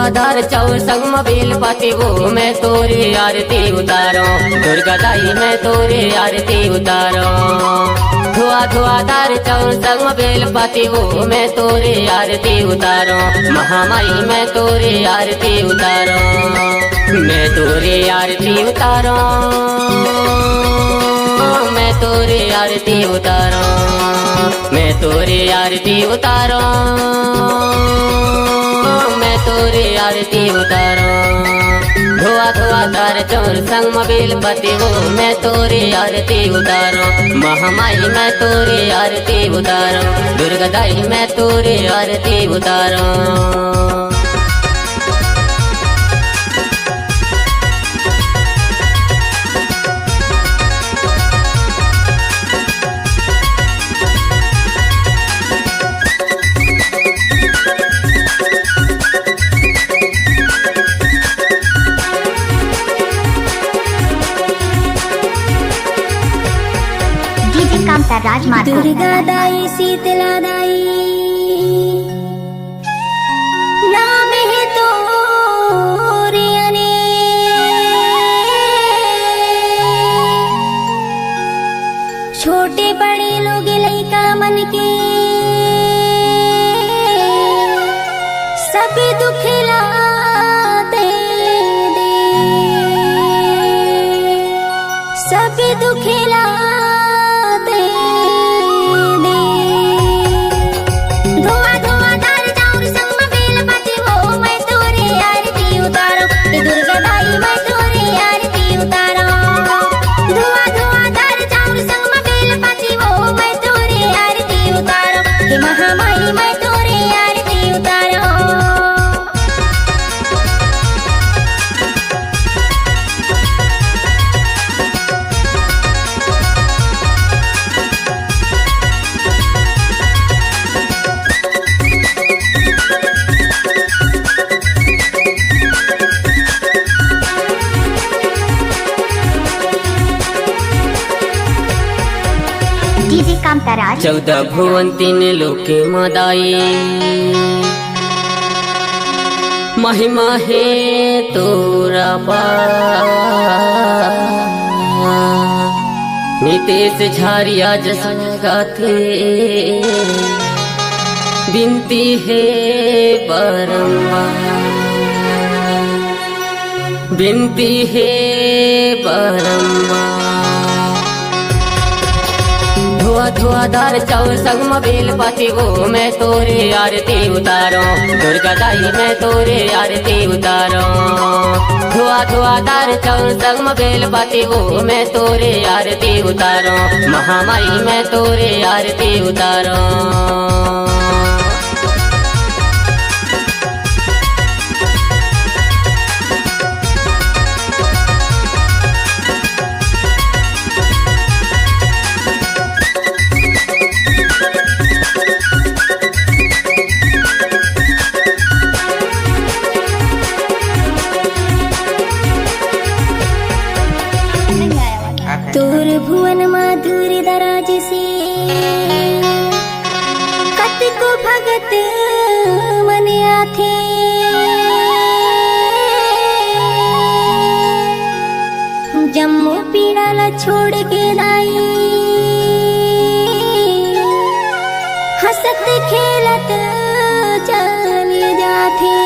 धुआंधार चौर संग में बेलपति वो मैं तोरे आरती उतारो। दुर्गा दाई मैं तोरे आरती उतारो। धुआंधार चौर संग में बेलपति वो मैं तोरे आरती उतारो। महामाई मैं तोरे आरती उतारो। मैं तोरे आरती उतारो। मैं तोरे आरती उतारो। मैं तोरे आरती उतारो। मैं तोरे आरती उतारो। धुआंधार चौर संग में बेलपति वो मैं तोरे आरती उतारो। महामाई मैं तोरे आरती उतारो। दुर्गा दाई मैं तोरे आरती उतारो। दुर्गा दाई शीतला दाई नाम है तोरे अने। छोटे बड़े लोग लइका मन के सब दुख लाते दे। सब दुख चौदह भुवन तीन लोके मदाई महिमा है तोरा बा। नितेश झारिया जसन गाथे बिनती है बारंबार। बिनती है बारंबार। धुआंधार चौर संग में बेलपति वो मैं तोरे आरती उतारो। दुर्गा दाई मैं तोरे आरती उतारो। धुआंधार चौर संग में बेलपति वो मैं तोरे आरती उतारो। महामाई मैं तोरे आरती उतारो। तोर भुवन माधुर दराज से कतिको भगत मन आथे। जम्मू पीड़ा छोड़ के दाई हंसत खेलत चले जाथे।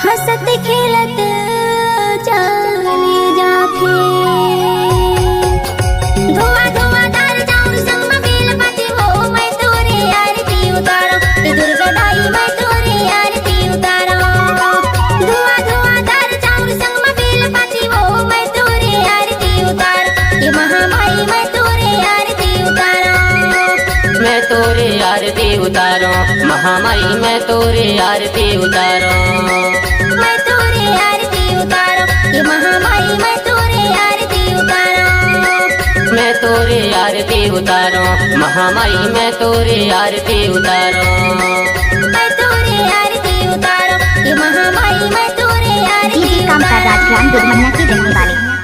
हंसत खेलत चले जाथे। धुआंधार चौर संग में बेलपति वो मैं तोरे आरती उतारो। दुर्गा दाई मैं तोरे आरती उतारो। धुआंधार चौर संग में बेलपति वो मैं तोरे आरती उतारो। ये महामाई मैं तोरे आरती उतारो। मैं तोरे आरती उतारो। महामाई मैं तोरे आरती उतारो। मैं तोरे आरती उतारो। ये महामाई मैं तोरे आरती उतारो। मैं तोरे आरती उतारो। महामाई मैं तोरे आरती उतारो। मैं तोरे आरती उतारो। ये महामाई मैं तोरे आरती उतारो। राजग्राम दुर्मन्ना की रहने वाली